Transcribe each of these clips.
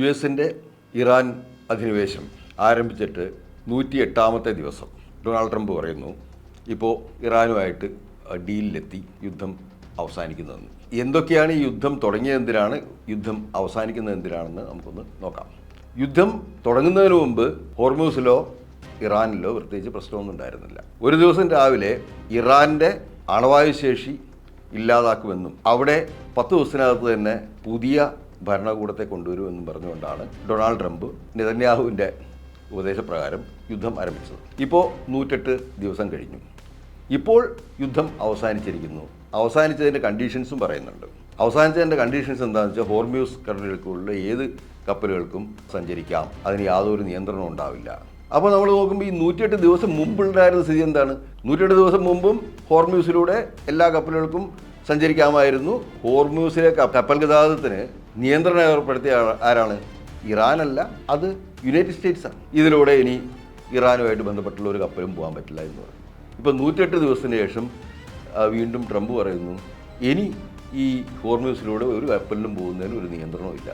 US-ൻ്റെ Iran അധിനിവേശം ആരംഭിച്ചിട്ട് 108ാമത്തെ ദിവസം Donald Trump പറയുന്നു ഇപ്പോൾ ഇറാനുമായിട്ട് ഡീലിലെത്തി യുദ്ധം അവസാനിക്കുന്നതെന്ന്. എന്തൊക്കെയാണ് ഈ യുദ്ധം തുടങ്ങിയതെന്തിനാണ്, യുദ്ധം അവസാനിക്കുന്നതെന്തിനാണെന്ന് നമുക്കൊന്ന് നോക്കാം. യുദ്ധം തുടങ്ങുന്നതിന് മുമ്പ് ഹോർമൂസിലോ ഇറാനിലോ പ്രത്യേകിച്ച് പ്രശ്നമൊന്നും ഉണ്ടായിരുന്നില്ല. ഒരു ദിവസം രാവിലെ ഇറാൻ്റെ അണുവായുശേഷി ഇല്ലാതാക്കുമെന്നും അവിടെ 10 ദിവസത്തിനകത്ത് തന്നെ പുതിയ ഭരണകൂടത്തെ കൊണ്ടുവരുമെന്നും പറഞ്ഞുകൊണ്ടാണ് ഡൊണാൾഡ് ട്രംപ് നെതന്യാഹുവിൻ്റെ ഉപദേശപ്രകാരം യുദ്ധം ആരംഭിച്ചത്. ഇപ്പോൾ 108 ദിവസം കഴിഞ്ഞു. ഇപ്പോൾ യുദ്ധം അവസാനിച്ചിരിക്കുന്നു. അവസാനിച്ചതിൻ്റെ കണ്ടീഷൻസും പറയുന്നുണ്ട്. അവസാനിച്ചതിൻ്റെ കണ്ടീഷൻസ് എന്താണെന്ന് വെച്ചാൽ ഹോർമ്യൂസ് കടലിലേക്കുള്ള ഏത് കപ്പലുകൾക്കും സഞ്ചരിക്കാം, അതിന് യാതൊരു നിയന്ത്രണവും ഉണ്ടാവില്ല. അപ്പോൾ നമ്മൾ നോക്കുമ്പോൾ ഈ 108 ദിവസം മുമ്പുണ്ടായിരുന്ന സ്ഥിതി എന്താണ്? 108 ദിവസം മുമ്പും ഹോർമ്യൂസിലൂടെ എല്ലാ കപ്പലുകൾക്കും സഞ്ചരിക്കാമായിരുന്നു. ഹോർമ്യൂസിലെ കപ്പൽ ഗതാഗതത്തിന് നിയന്ത്രണം ഏർപ്പെടുത്തിയ ആരാണ്? ഇറാനല്ല, അത് യുണൈറ്റഡ് സ്റ്റേറ്റ്സാണ്. ഇതിലൂടെ ഇനി ഇറാനുമായിട്ട് ബന്ധപ്പെട്ടുള്ള ഒരു കപ്പലും പോകാൻ പറ്റില്ല എന്ന് പറയും. ഇപ്പോൾ 108 ദിവസത്തിന് ശേഷം വീണ്ടും ട്രംപ് പറയുന്നു ഇനി ഈ ഹോർമ്യൂസിലൂടെ ഒരു കപ്പലിനും പോകുന്നതിന് ഒരു നിയന്ത്രണവും ഇല്ല.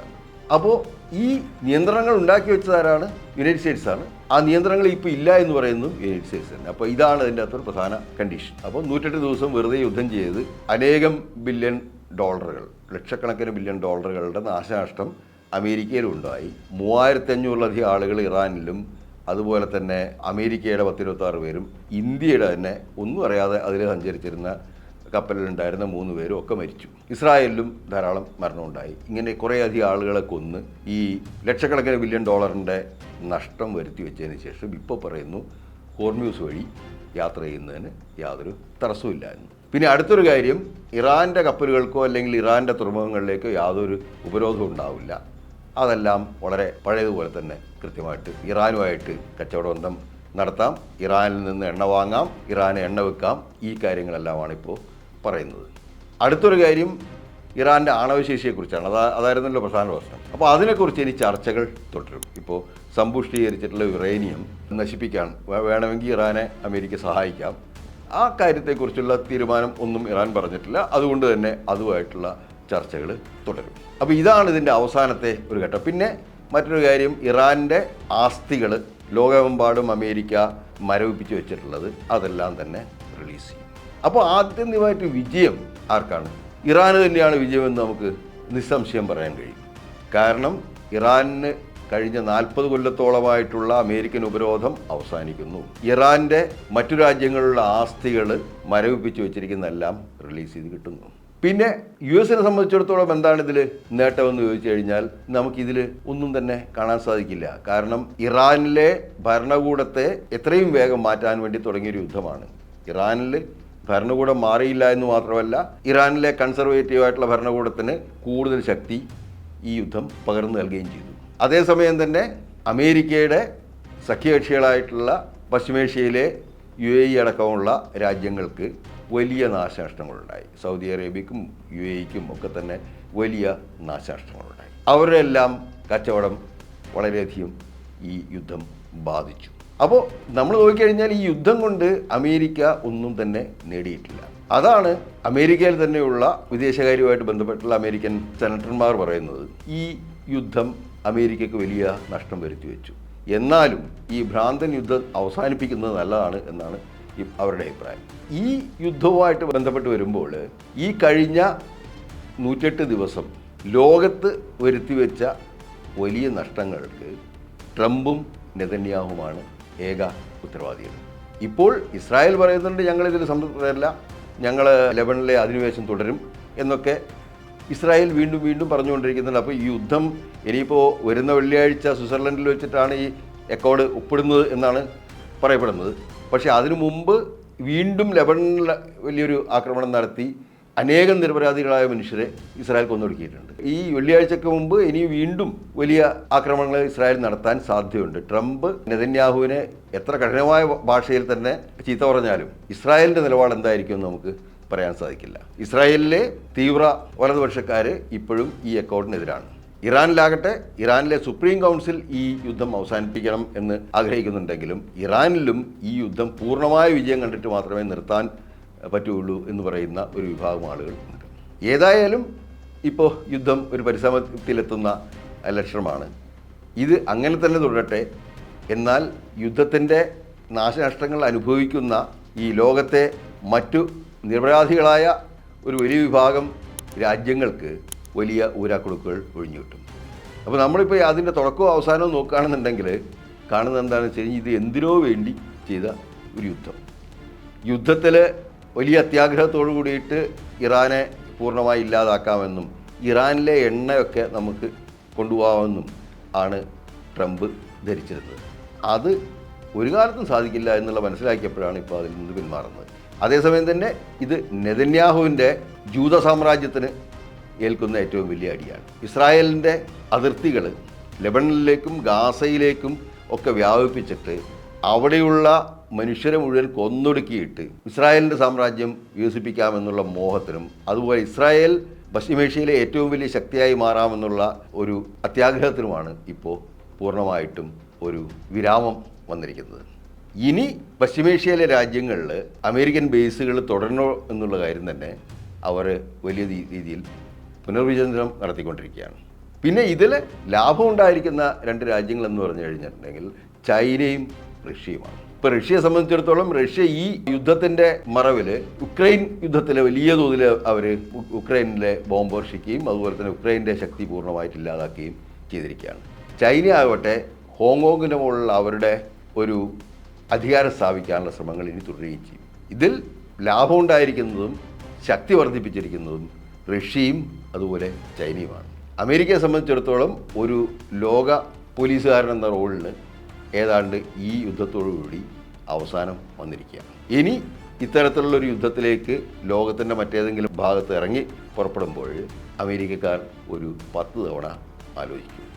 അപ്പോൾ ഈ നിയന്ത്രണങ്ങൾ ഉണ്ടാക്കി വെച്ചതാരാണ്? യുണൈറ്റഡ് സ്റ്റേറ്റ്സ് ആണ്. ആ നിയന്ത്രണങ്ങൾ ഇപ്പോൾ ഇല്ല എന്ന് പറയുന്നത് യുണൈറ്റഡ് സ്റ്റേറ്റ്സ് തന്നെ. അപ്പോൾ ഇതാണ് അതിൻ്റെ അകത്തൊരു പ്രധാന കണ്ടീഷൻ. അപ്പോൾ 108 ദിവസം വെറുതെ യുദ്ധം ചെയ്ത് അനേകം ബില്യൺ ഡോളറുകൾ, ലക്ഷക്കണക്കിന് ബില്യൺ ഡോളറുകളുടെ നാശനഷ്ടം അമേരിക്കയിലും ഉണ്ടായി. 3500-ലധികം ആളുകൾ ഇറാനിലും, അതുപോലെ തന്നെ അമേരിക്കയുടെ 10-26 പേരും, ഇന്ത്യയുടെ തന്നെ ഒന്നും അറിയാതെ അതിൽ സഞ്ചരിച്ചിരുന്ന കപ്പലിലുണ്ടായിരുന്ന 3 പേരും ഒക്കെ മരിച്ചു. ഇസ്രായേലിലും ധാരാളം മരണമുണ്ടായി. ഇങ്ങനെ കുറേയധികം ആളുകളെ കൊന്ന് ഈ ലക്ഷക്കണക്കിന് ബില്യൺ ഡോളറിൻ്റെ നഷ്ടം വരുത്തി വെച്ചതിന് ശേഷം ഇപ്പോൾ പറയുന്നു ഹോർമ്യൂസ് വഴി യാത്ര ചെയ്യുന്നതിന് യാതൊരു തടസ്സമില്ല എന്ന്. പിന്നെ അടുത്തൊരു കാര്യം, ഇറാൻ്റെ കപ്പലുകൾക്കോ അല്ലെങ്കിൽ ഇറാൻ്റെ തുറമുഖങ്ങളിലേക്കോ യാതൊരു ഉപരോധവും ഉണ്ടാവില്ല. അതെല്ലാം വളരെ പഴയതുപോലെ തന്നെ കൃത്യമായിട്ട് ഇറാനുമായിട്ട് കച്ചവടബന്ധം നടത്താം, ഇറാനിൽ നിന്ന് എണ്ണ വാങ്ങാം, ഇറാന് എണ്ണ വെക്കാം. ഈ കാര്യങ്ങളെല്ലാമാണ് ഇപ്പോൾ പറയുന്നത്. അടുത്തൊരു കാര്യം ഇറാൻ്റെ ആണവശേഷിയെക്കുറിച്ചാണ്. അതായിരുന്നല്ലോ പ്രധാന പ്രശ്നം. അപ്പോൾ അതിനെക്കുറിച്ച് ഇനി ചർച്ചകൾ തുടരും. ഇപ്പോൾ സമ്പുഷ്ടീകരിച്ചിട്ടുള്ള യുറേനിയം നശിപ്പിക്കാൻ വേണമെങ്കിൽ ഇറാനെ അമേരിക്ക സഹായിക്കാം. ആ കാര്യത്തെക്കുറിച്ചുള്ള തീരുമാനം ഒന്നും ഇറാൻ പറഞ്ഞിട്ടില്ല. അതുകൊണ്ട് തന്നെ അതുമായിട്ടുള്ള ചർച്ചകൾ തുടരും. അപ്പോൾ ഇതാണ് ഇതിൻ്റെ അവസാനത്തെ ഒരു ഘട്ടം. പിന്നെ മറ്റൊരു കാര്യം, ഇറാൻ്റെ ആസ്തികൾ ലോകമെമ്പാടും അമേരിക്ക മരവിപ്പിച്ച് വെച്ചിട്ടുള്ളത് അതെല്ലാം തന്നെ റിലീസ് ചെയ്യും. അപ്പോൾ ആത്യന്തികമായിട്ട് വിജയം ആർക്കാണ്? ഇറാന് തന്നെയാണ് വിജയമെന്ന് നമുക്ക് നിസ്സംശയം പറയാൻ കഴിയും. കാരണം ഇറാനിന് കഴിഞ്ഞ 40 കൊല്ലത്തോളമായിട്ടുള്ള അമേരിക്കൻ ഉപരോധം അവസാനിക്കുന്നു. ഇറാൻ്റെ മറ്റു രാജ്യങ്ങളിലുള്ള ആസ്തികൾ മരവിപ്പിച്ച് വെച്ചിരിക്കുന്നതെല്ലാം റിലീസ് ചെയ്ത് കിട്ടുന്നു. പിന്നെ US-നെ സംബന്ധിച്ചിടത്തോളം എന്താണ് ഇതിൽ നേട്ടമെന്ന് ചോദിച്ചു കഴിഞ്ഞാൽ നമുക്കിതിൽ ഒന്നും തന്നെ കാണാൻ സാധിക്കില്ല. കാരണം ഇറാനിലെ ഭരണകൂടത്തെ എത്രയും വേഗം മാറ്റാൻ വേണ്ടി തുടങ്ങിയൊരു യുദ്ധമാണ്. ഇറാനിൽ ഭരണകൂടം മാറിയില്ല എന്ന് മാത്രമല്ല, ഇറാനിലെ കൺസർവേറ്റീവായിട്ടുള്ള ഭരണകൂടത്തിന് കൂടുതൽ ശക്തി ഈ യുദ്ധം പകർന്നു നൽകുകയും ചെയ്തു. അതേസമയം തന്നെ അമേരിക്കയുടെ സഖ്യകക്ഷികളായിട്ടുള്ള പശ്ചിമേഷ്യയിലെ UAE അടക്കമുള്ള രാജ്യങ്ങൾക്ക് വലിയ നാശനഷ്ടങ്ങളുണ്ടായി. സൗദി അറേബ്യക്കും UAE-ക്കും ഒക്കെ തന്നെ വലിയ നാശനഷ്ടങ്ങളുണ്ടായി. അവരുടെ എല്ലാം കച്ചവടം വളരെയധികം ഈ യുദ്ധം ബാധിച്ചു. അപ്പോൾ നമ്മൾ നോക്കിക്കഴിഞ്ഞാൽ ഈ യുദ്ധം കൊണ്ട് അമേരിക്ക ഒന്നും തന്നെ നേടിയിട്ടില്ല. അതാണ് അമേരിക്കയിൽ തന്നെയുള്ള വിദേശകാര്യവുമായിട്ട് ബന്ധപ്പെട്ടുള്ള അമേരിക്കൻ സെനറ്റർമാർ പറയുന്നത്. ഈ യുദ്ധം അമേരിക്കയ്ക്ക് വലിയ നഷ്ടം വരുത്തി വെച്ചു. എന്നാലും ഈ ഭ്രാന്തൻ യുദ്ധം അവസാനിപ്പിക്കുന്നത് നല്ലതാണ് എന്നാണ് അവരുടെ അഭിപ്രായം. ഈ യുദ്ധവുമായിട്ട് ബന്ധപ്പെട്ട് വരുമ്പോൾ ഈ കഴിഞ്ഞ 108 ദിവസം ലോകത്ത് വരുത്തിവെച്ച വലിയ നഷ്ടങ്ങൾക്ക് ട്രംപും നെതന്യാഹുമാണ് ഏക ഉത്തരവാദികൾ. ഇപ്പോൾ ഇസ്രായേൽ പറയുന്നുണ്ട് ഞങ്ങളിതിൽ സംതൃപ്തരല്ല, ഞങ്ങൾ ലെബനനിലെ അധിനിവേശം തുടരും എന്നൊക്കെ ഇസ്രായേൽ വീണ്ടും വീണ്ടും പറഞ്ഞുകൊണ്ടിരിക്കുന്നുണ്ട്. അപ്പോൾ ഈ യുദ്ധം ഇനിയിപ്പോൾ വരുന്ന വെള്ളിയാഴ്ച സ്വിറ്റ്സർലൻഡിൽ വെച്ചിട്ടാണ് ഈ അക്കോർഡ് ഒപ്പിടുന്നത് എന്നാണ് പറയപ്പെടുന്നത്. പക്ഷേ അതിനു മുമ്പ് വീണ്ടും ലെബനനിൽ വലിയൊരു ആക്രമണം നടത്തി അനേകം നിരപരാധികളായ മനുഷ്യരെ ഇസ്രായേൽ കൊന്നൊടുക്കിയിട്ടുണ്ട്. ഈ വെള്ളിയാഴ്ചക്ക് മുമ്പ് ഇനി വീണ്ടും വലിയ ആക്രമണങ്ങൾ ഇസ്രായേൽ നടത്താൻ സാധ്യതയുണ്ട്. ട്രംപ് നെതന്യാഹുവിനെ എത്ര കഠിനമായ ഭാഷയിൽ തന്നെ ചീത്ത പറഞ്ഞാലും ഇസ്രായേലിൻ്റെ നിലപാട് എന്തായിരിക്കും എന്ന് നമുക്ക് പറയാൻ സാധിക്കില്ല. ഇസ്രായേലിലെ തീവ്ര വലതുപക്ഷക്കാർ ഇപ്പോഴും ഈ അക്കോർഡിനെതിരാണ്. ഇറാനിലാകട്ടെ, ഇറാനിലെ സുപ്രീം കൗൺസിൽ ഈ യുദ്ധം അവസാനിപ്പിക്കണം എന്ന് ആഗ്രഹിക്കുന്നുണ്ടെങ്കിലും ഇറാനിലും ഈ യുദ്ധം പൂർണ്ണമായ വിജയം കണ്ടിട്ട് മാത്രമേ നിർത്താൻ പറ്റുകയുള്ളൂ എന്ന് പറയുന്ന ഒരു വിഭാഗം ആളുകൾ ഉണ്ട്. ഏതായാലും ഇപ്പോൾ യുദ്ധം ഒരു പരിസമാപ്തിയിലെത്തുന്ന ലക്ഷണമാണ്. ഇത് അങ്ങനെ തന്നെ തുടരട്ടെ. എന്നാൽ യുദ്ധത്തിൻ്റെ നാശനഷ്ടങ്ങൾ അനുഭവിക്കുന്ന ഈ ലോകത്തെ മറ്റു നിരപരാധികളായ ഒരു വലിയ വിഭാഗം രാജ്യങ്ങൾക്ക് വലിയ ഊരാക്കുടുക്കുകൾ ഒഴിഞ്ഞു കിട്ടും. അപ്പോൾ നമ്മളിപ്പോൾ അതിൻ്റെ തുടക്കവും അവസാനവും നോക്കുകയാണെന്നുണ്ടെങ്കിൽ കാണുന്നത് എന്താണെന്ന് വെച്ച് കഴിഞ്ഞാൽ ഇത് എന്തിനോ വേണ്ടി ചെയ്ത ഒരു യുദ്ധത്തിൽ വലിയ അത്യാഗ്രഹത്തോടു കൂടിയിട്ട് ഇറാനെ പൂർണ്ണമായി ഇല്ലാതാക്കാമെന്നും ഇറാനിലെ എണ്ണയൊക്കെ നമുക്ക് കൊണ്ടുപോകാമെന്നും ആണ് ട്രംപ് ധരിച്ചിരുന്നത്. അത് ഒരു കാലത്തും സാധിക്കില്ല എന്നുള്ള മനസ്സിലാക്കിയപ്പോഴാണ് ഇപ്പോൾ അതിൽ നിന്ന് പിന്മാറുന്നത്. അതേസമയം തന്നെ ഇത് നെതന്യാഹുവിൻ്റെ ജൂത സാമ്രാജ്യത്തിന് ഏൽക്കുന്ന ഏറ്റവും വലിയ അടിയാണ്. ഇസ്രായേലിൻ്റെ അതിർത്തികൾ ലെബനനിലേക്കും ഗാസയിലേക്കും ഒക്കെ വ്യാപിപ്പിച്ചിട്ട് അവിടെയുള്ള മനുഷ്യരെ മുഴുവൻ കൊന്നൊടുക്കിയിട്ട് ഇസ്രായേലിൻ്റെ സാമ്രാജ്യം വികസിപ്പിക്കാമെന്നുള്ള മോഹത്തിനും അതുപോലെ ഇസ്രായേൽ പശ്ചിമേഷ്യയിലെ ഏറ്റവും വലിയ ശക്തിയായി മാറാമെന്നുള്ള ഒരു അത്യാഗ്രഹത്തിനുമാണ് ഇപ്പോൾ പൂർണ്ണമായിട്ടും ഒരു വിരാമം വന്നിരിക്കുന്നത്. ഇനി പശ്ചിമേഷ്യയിലെ രാജ്യങ്ങളിൽ അമേരിക്കൻ ബേസുകൾ തുടരണോ എന്നുള്ള കാര്യം തന്നെ അവർ വലിയ രീതിയിൽ പുനർവിചിന്തനം നടത്തിക്കൊണ്ടിരിക്കുകയാണ്. പിന്നെ ഇതിൽ ലാഭമുണ്ടായിരിക്കുന്ന രണ്ട് രാജ്യങ്ങളെന്ന് പറഞ്ഞു കഴിഞ്ഞിട്ടുണ്ടെങ്കിൽ ചൈനയും റഷ്യയുമാണ്. ഇപ്പോൾ റഷ്യയെ സംബന്ധിച്ചിടത്തോളം റഷ്യ ഈ യുദ്ധത്തിൻ്റെ മറവിൽ ഉക്രൈൻ യുദ്ധത്തിൽ വലിയ തോതിൽ അവർ ഉക്രൈനിലെ ബോംബ് വർഷിക്കുകയും അതുപോലെ തന്നെ ഉക്രൈൻ്റെ ശക്തി പൂർണ്ണമായിട്ട് ഇല്ലാതാക്കുകയും ചെയ്തിരിക്കുകയാണ്. ചൈന ആകട്ടെ ഹോങ്കോങ്ങിന് മുകളിലുള്ള അവരുടെ ഒരു അധികാരം സ്ഥാപിക്കാനുള്ള ശ്രമങ്ങൾ ഇനി തുടരുകയും ചെയ്യും. ഇതിൽ ലാഭമുണ്ടായിരിക്കുന്നതും ശക്തി വർദ്ധിപ്പിച്ചിരിക്കുന്നതും റഷ്യയും അതുപോലെ ചൈനയുമാണ്. അമേരിക്കയെ സംബന്ധിച്ചിടത്തോളം ഒരു ലോക പോലീസുകാരൻ എന്ന റോളിന് ഏതാണ്ട് ഈ യുദ്ധത്തോടുകൂടി അവസാനം വന്നിരിക്കുകയാണ്. ഇനി ഇത്തരത്തിലുള്ളൊരു യുദ്ധത്തിലേക്ക് ലോകത്തിൻ്റെ മറ്റേതെങ്കിലും ഭാഗത്ത് ഇറങ്ങി പുറപ്പെടുമ്പോൾ അമേരിക്കക്കാർ ഒരു 10 തവണ ആലോചിക്കും.